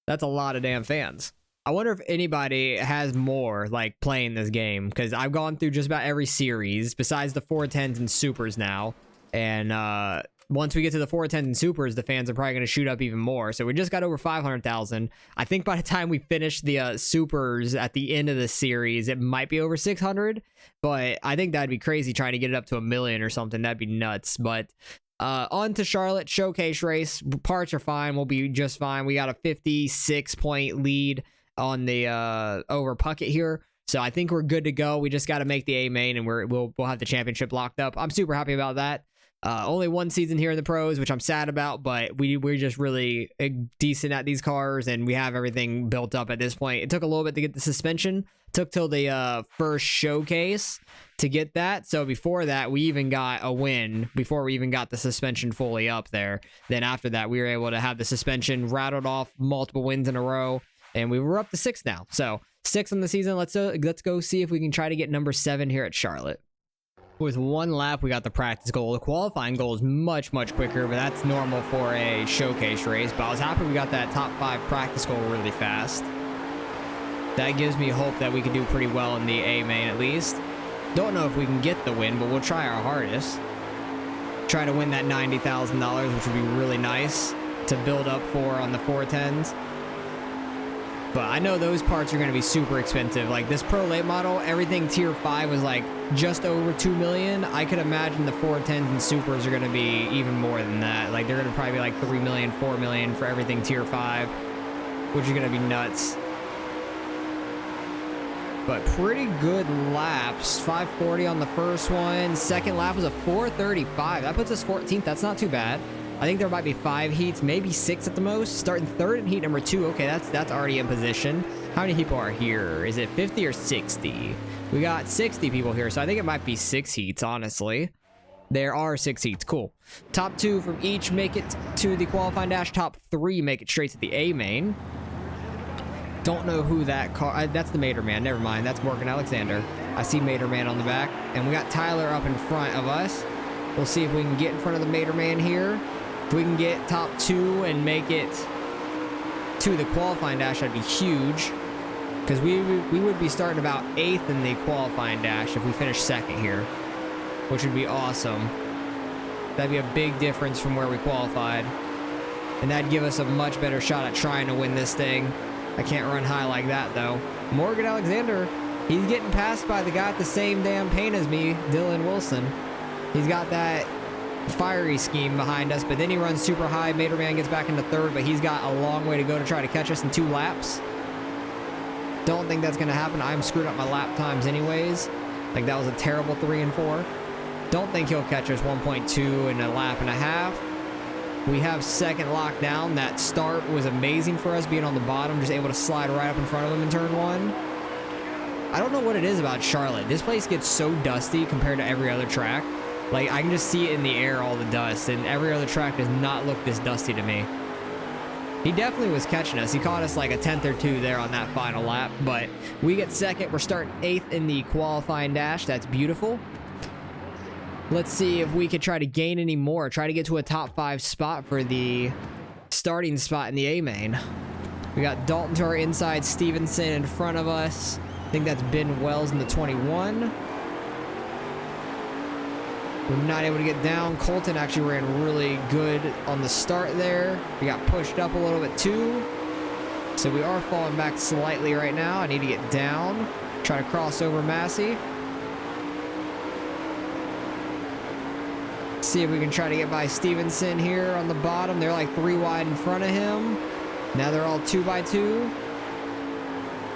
That's a lot of damn fans. I wonder if anybody has more like playing this game, because I've gone through just about every series besides the 410s and supers now, and once we get to the 410s and supers, the fans are probably going to shoot up even more. So we just got over 500,000. I think by the time we finish the supers at the end of the series, it might be over 600. But I think that'd be crazy trying to get it up to 1 million or something. That'd be nuts. But on to Charlotte showcase race. Parts are fine. We'll be just fine. We got a 56-point lead on the over Puckett here. So I think we're good to go. We just got to make the A main, and we'll have the championship locked up. I'm super happy about that. Only one season here in the pros, which I'm sad about, but we're just really decent at these cars, and we have everything built up at this point. It took a little bit to get the suspension. Took till the first showcase to get that. So before that, we even got a win before we even got the suspension fully up there. Then after that, we were able to have the suspension rattled off multiple wins in a row, and we were up to 6 now. So 6 on the season. Let's go see if we can try to get number 7 here at Charlotte. With 1 lap, we got the practice goal. The qualifying goal is much quicker, but that's normal for a showcase race. But I was happy we got that top 5 practice goal really fast. That gives me hope that we can do pretty well in the A main at least. Don't know if we can get the win, but we'll try our hardest. Try to win that $90,000, which would be really nice to build up for on the 410s. But I know those parts are going to be super expensive. Like this Pro Late model, everything tier 5 was like just over 2 million. I could imagine the 410s and supers are going to be even more than that. Like they're going to probably be like 3 million, 4 million for everything tier 5, which is going to be nuts. But pretty good laps. 540 on the first one. Second lap was a 435. That puts us 14th. That's not too bad. I think there might be 5 heats, maybe 6 at the most. Starting 3rd in heat number 2. Okay, that's already in position. How many people are here? Is it 50 or 60? We got 60 people here, so I think it might be 6 heats, honestly. There are 6 heats. Cool. Top 2 from each make it to the qualifying dash. Top 3 make it straight to the A main. Don't know who that car... that's the Materman. Never mind. That's Morgan Alexander. I see Materman on the back. And we got Tyler up in front of us. We'll see if we can get in front of the Materman here. If we can get top 2 and make it to the qualifying dash, that'd be huge. Because we would be starting about 8th in the qualifying dash if we finish 2nd here, which would be awesome. That'd be a big difference from where we qualified. And that'd give us a much better shot at trying to win this thing. I can't run high like that, though. Morgan Alexander, he's getting passed by the guy at the same damn paint as me, Dylan Wilson. He's got that fiery scheme behind us, but then he runs super high. Materman gets back into 3rd, but he's got a long way to go to try to catch us in 2 laps. Don't think that's going to happen. I'm screwed up my lap times anyways. Like, that was a terrible 3 and 4. Don't think he'll catch us 1.2 in a lap and a half. We have 2nd lockdown. That start was amazing for us, being on the bottom, just able to slide right up in front of him in turn 1. I don't know what it is about Charlotte. This place gets so dusty compared to every other track. Like, I can just see it in the air, all the dust, and every other track does not look this dusty to me. He definitely was catching us. He caught us like a 10th or 2 there on that final lap, but we get 2nd. We're starting 8th in the qualifying dash. That's beautiful. Let's see if we could try to gain any more. Try to get to a top 5 spot for the starting spot in the A main. We got Dalton to our inside, Stevenson in front of us. I think that's Ben Wells in the 21. We're not able to get down. Colton actually ran really good on the start there. We got pushed up a little bit too. So we are falling back slightly right now. I need to get down. Try to cross over Massey. See if we can try to get by Stevenson here on the bottom. They're like 3 wide in front of him. Now they're all 2 by 2.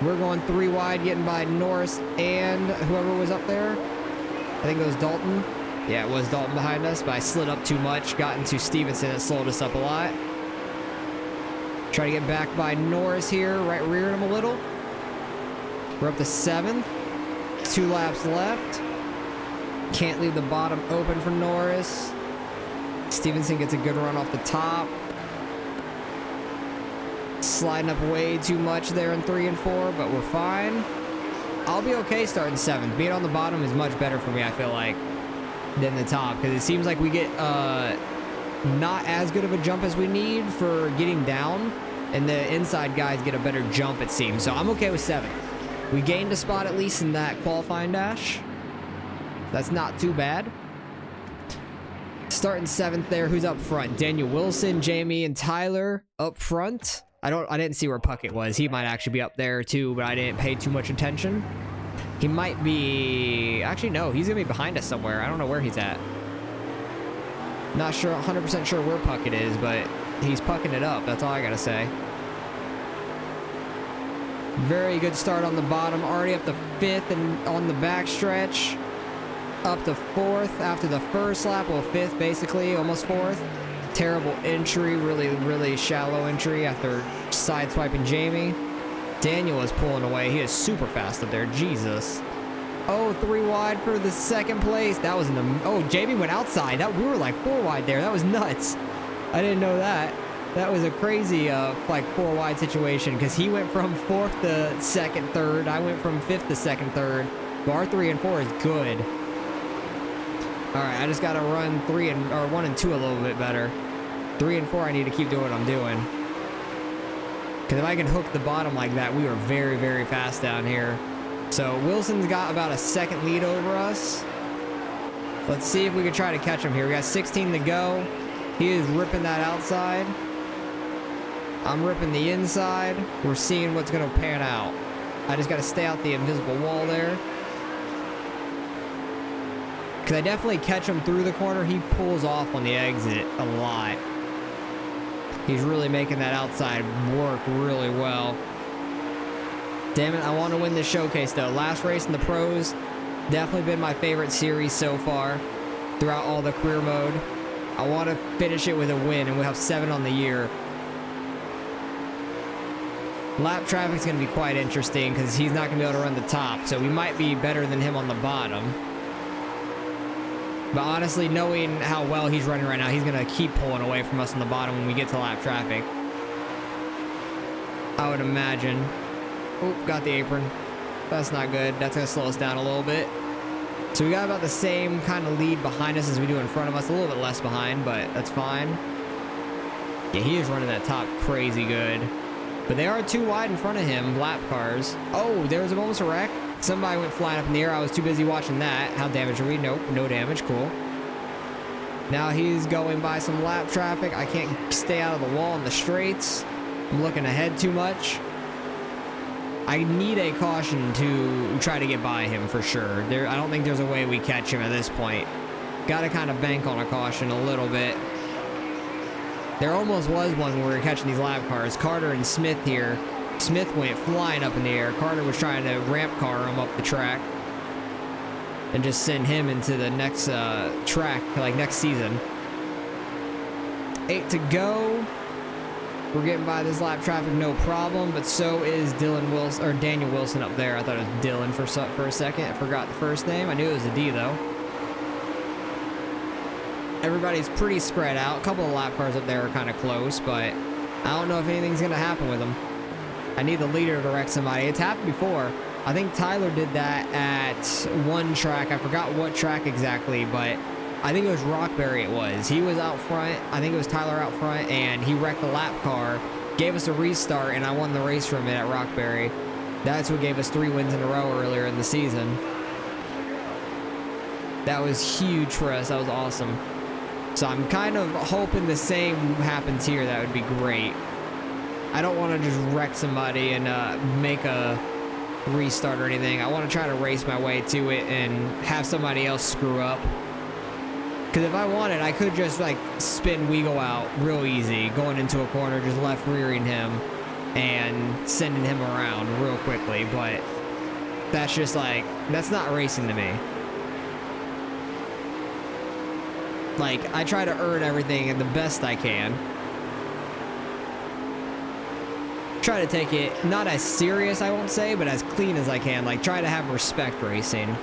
We're going 3 wide, getting by Norris and whoever was up there. I think it was Dalton. Yeah, it was Dalton behind us, but I slid up too much. Got into Stevenson. It slowed us up a lot. Try to get back by Norris here, right rearing him a little. We're up to 7th. 2 laps left. Can't leave the bottom open for Norris. Stevenson gets a good run off the top. Sliding up way too much there in 3 and 4, but we're fine. I'll be okay starting 7th. Being on the bottom is much better for me, I feel like, than the top, because it seems like we get not as good of a jump as we need for getting down, and the inside guys get a better jump, it seems. So I'm okay with 7th. We gained a spot at least in that qualifying dash. That's not too bad. Starting 7th there. Who's up front? Daniel Wilson, Jamie, and Tyler up front. I didn't see where Puckett was. He might actually be up there too, but I didn't pay too much attention. He might be... Actually, no. He's going to be behind us somewhere. I don't know where he's at. Not sure, 100% sure where Puckett is, but he's pucking it up. That's all I got to say. Very good start on the bottom. Already up to 5th and on the back stretch. up to 4th after the first lap. Well, 5th basically, almost 4th. Terrible entry, really shallow entry after sideswiping Jamie. Daniel is pulling away. He is super fast up there. Jesus. Oh, 3 wide for the 2nd place. That was oh, Jamie went outside. We were like 4 wide there. That was nuts. I didn't know that. That was a crazy like 4 wide situation because he went from 4th to 2nd, 3rd. I went from 5th to 2nd, 3rd. But our 3 and 4 is good. All right, I just got to run 1 and 2 a little bit better. 3 and 4, I need to keep doing what I'm doing. Because if I can hook the bottom like that, we are very fast down here. So Wilson's got about a 2nd lead over us. Let's see if we can try to catch him here. We got 16 to go. He is ripping that outside. I'm ripping the inside. We're seeing what's going to pan out. I just got to stay out the invisible wall there. Because I definitely catch him through the corner. He pulls off on the exit a lot. He's really making that outside work really well. Damn it, I want to win this showcase though. Last race in the pros, definitely been my favorite series so far throughout all the career mode. I want to finish it with a win, and we'll have 7 on the year. Lap traffic's going to be quite interesting because he's not going to be able to run the top, so we might be better than him on the bottom. But honestly, knowing how well he's running right now, he's going to keep pulling away from us on the bottom when we get to lap traffic. I would imagine. Oh, got the apron. That's not good. That's going to slow us down a little bit. So we got about the same kind of lead behind us as we do in front of us. A little bit less behind, but that's fine. Yeah, he is running that top crazy good. But they are 2 wide in front of him, lap cars. Oh, there was almost a wreck. Somebody went flying up in the air. I was too busy watching that. How damaged are we? Nope, no damage. Cool. Now he's going by some lap traffic. I can't stay out of the wall in the straights. I'm looking ahead too much. I need a caution to try to get by him for sure. I don't think there's a way we catch him at this point. Got to kind of bank on a caution a little bit. There almost was one when we were catching these lap cars. Carter and Smith here. Smith went flying up in the air. Carter was trying to ramp car him up the track and just send him into the next track, like next season. 8 to go. We're getting by this lap traffic, no problem, but so is Dylan Wilson, or Daniel Wilson up there. I thought it was Dylan for a second. I forgot the first name. I knew it was a D, though. Everybody's pretty spread out. A couple of lap cars up there are kind of close, but I don't know if anything's going to happen with them. I need the leader to wreck somebody. It's happened before. I think Tyler did that at one track. I forgot what track exactly, but I think it was Rockberry it was. He was out front. I think it was Tyler out front, and he wrecked the lap car, gave us a restart, and I won the race from it at Rockberry. That's what gave us 3 wins in a row earlier in the season. That was huge for us. That was awesome. So I'm kind of hoping the same happens here. That would be great. I don't want to just wreck somebody and make a restart or anything. I want to try to race my way to it and have somebody else screw up. Because if I wanted, I could just like spin Weagle out real easy, going into a corner, just left rearing him and sending him around real quickly. But that's just like, that's not racing to me. Like, I try to earn everything and the best I can. Try to take it not as serious, I won't say, but as clean as I can. Like, try to have respect racing.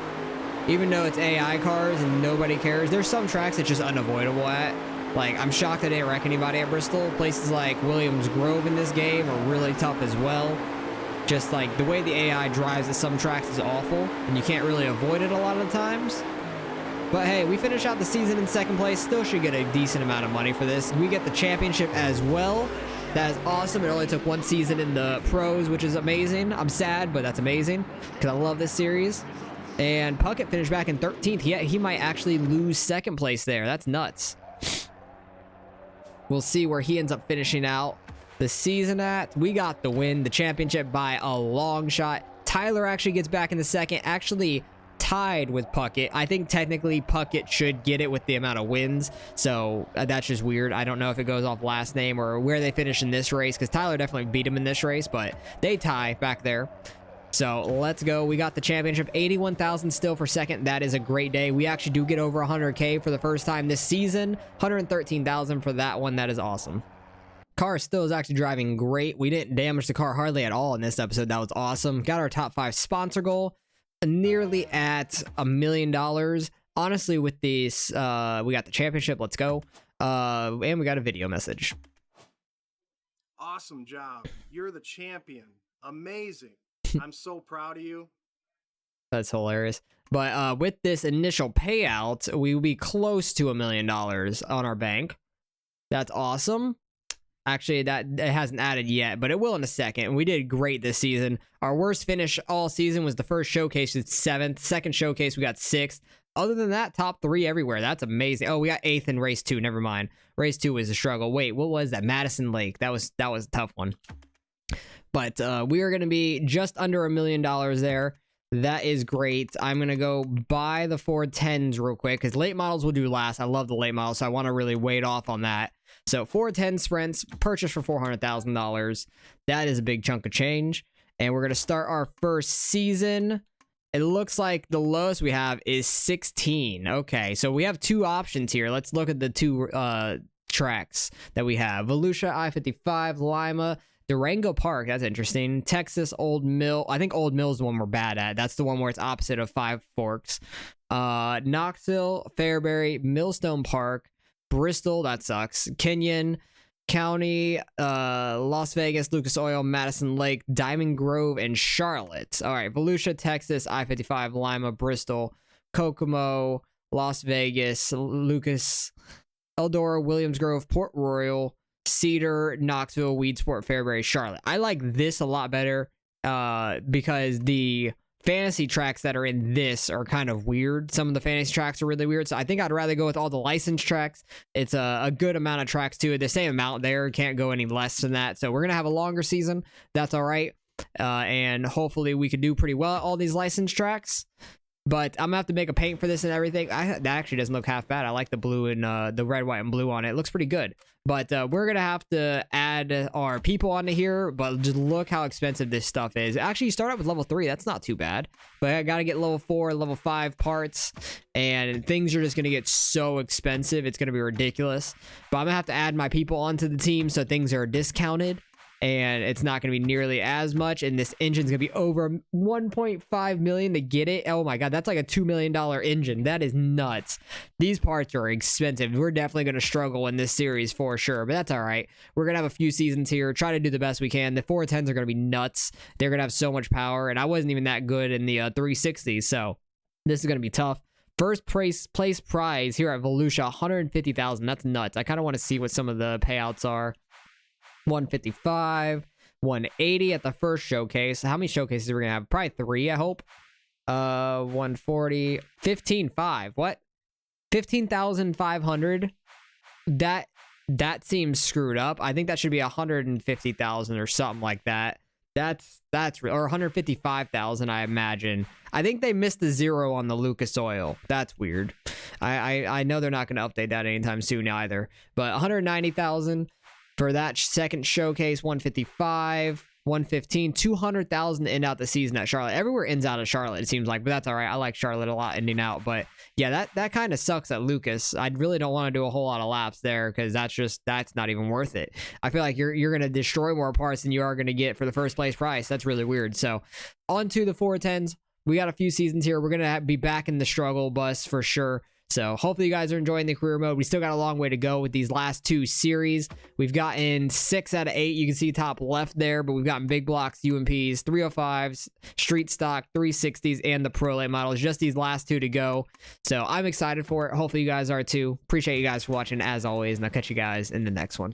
Even though it's AI cars and nobody cares, there's some tracks it's just unavoidable at. Like, I'm shocked I didn't wreck anybody at Bristol. Places like Williams Grove in this game are really tough as well. Just like the way the AI drives at some tracks is awful, and you can't really avoid it a lot of the times. But hey, we finish out the season in 2nd place. Still should get a decent amount of money for this. We get the championship as well. That is awesome. It only took 1 season in the pros, which is amazing. I'm sad, but that's amazing because I love this series. And Puckett finished back in 13th. He might actually lose 2nd place there. That's nuts. We'll see where he ends up finishing out the season at. We got the win, the championship by a long shot. Tyler actually gets back in the 2nd. Actually tied with Puckett. I think technically Puckett should get it with the amount of wins, so that's just weird. I don't know if it goes off last name or where they finish in this race, because Tyler definitely beat him in this race, but they tie back there. So let's go. We got the championship, 81,000 still for second. That is a great day. We actually do get over 100K for the first time this season. 113,000 for that one. That is awesome. Car still is actually driving great. We didn't damage the car hardly at all in this episode. That was awesome. Got our top 5 sponsor goal, nearly at $1 million. Honestly, with this, we got the championship. Let's go. And we got a video message. Awesome job. You're the champion. Amazing. I'm so proud of you. That's hilarious. But with this initial payout, we will be close to $1 million on our bank. That's awesome. Actually, that it hasn't added yet, but it will in a second. We did great this season. Our worst finish all season was the first showcase, it's 7th. Second showcase, we got 6th. Other than that, top 3 everywhere. That's amazing. Oh, we got 8th in race 2. Never mind. Race 2 was a struggle. Wait, what was that? Madison Lake. That was a tough one. But we are going to be just under $1 million there. That is great. I'm going to go buy the 410s real quick because late models will do last. I love the late models, so I want to really wait off on that. So 410 sprints, purchased for $400,000. That is a big chunk of change. And we're going to start our first season. It looks like the lowest we have is 16. Okay, so we have 2 options here. Let's look at the 2 tracks that we have. Volusia, I-55, Lima, Durango Park. That's interesting. Texas, Old Mill. I think Old Mill is the one we're bad at. That's the one where it's opposite of Five Forks. Knoxville, Fairbury, Millstone Park, Bristol. That sucks. Kenyon County, Las Vegas, Lucas Oil, Madison Lake, Diamond Grove, and Charlotte. All right, Volusia, Texas, I-55, Lima, Bristol, Kokomo, Las Vegas, Lucas, Eldora, Williams Grove, Port Royal, Cedar, Knoxville, Weedsport, Fairbury, Charlotte. I like this a lot better because the fantasy tracks that are in this are kind of weird. Some of the fantasy tracks are really weird, so I think I'd rather go with all the licensed tracks. It's a good amount of tracks too. The same amount there, can't go any less than that. So we're gonna have a longer season. That's all right, and hopefully we could do pretty well at all these licensed tracks. But I'm gonna have to make a paint for this and everything. That actually doesn't look half bad. I like the blue and the red, white, and blue on it. It looks pretty good. But we're gonna have to add our people onto here. But just look how expensive this stuff is. Actually, you start out with level 3. That's not too bad. But I gotta get level 4, level 5 parts, and things are just gonna get so expensive. It's gonna be ridiculous. But I'm gonna have to add my people onto the team so things are discounted. And it's not going to be nearly as much, and this engine's going to be over 1.5 million to get it. Oh my god, that's like a $2 million engine. That is nuts. These parts are expensive. We're definitely going to struggle in this series for sure, but that's all right. We're going to have a few seasons here, try to do the best we can. The 410s are going to be nuts. They're going to have so much power, and I wasn't even that good in the 360s, so this is going to be tough. First place prize here at Volusia, 150,000. That's nuts. I kind of want to see what some of the payouts are. 155, 180 at the first showcase. How many showcases are we gonna have? Probably 3, I hope. 140, 15.5. What? 15,500. That seems screwed up. I think that should be 150,000 or something like that. That's or 155,000, I imagine. I think they missed the 0 on the Lucas Oil. That's weird. I know they're not gonna update that anytime soon either. But 190,000. For that second showcase, 155, 115, 200,000 to end out the season at Charlotte. Everywhere ends out at Charlotte, it seems like, but that's all right. I like Charlotte a lot ending out, but yeah, that kind of sucks at Lucas. I really don't want to do a whole lot of laps there because that's not even worth it. I feel like you're going to destroy more parts than you are going to get for the first place price. That's really weird. So on to the 410s. We got a few seasons here. We're going to be back in the struggle bus for sure. So hopefully you guys are enjoying the career mode. We still got a long way to go with these last 2 series. We've gotten 6 out of 8. You can see top left there, but we've gotten big blocks, UMPs, 305s, street stock, 360s, and the pro late models. Just these last 2 to go. So I'm excited for it. Hopefully you guys are too. Appreciate you guys for watching as always, and I'll catch you guys in the next one.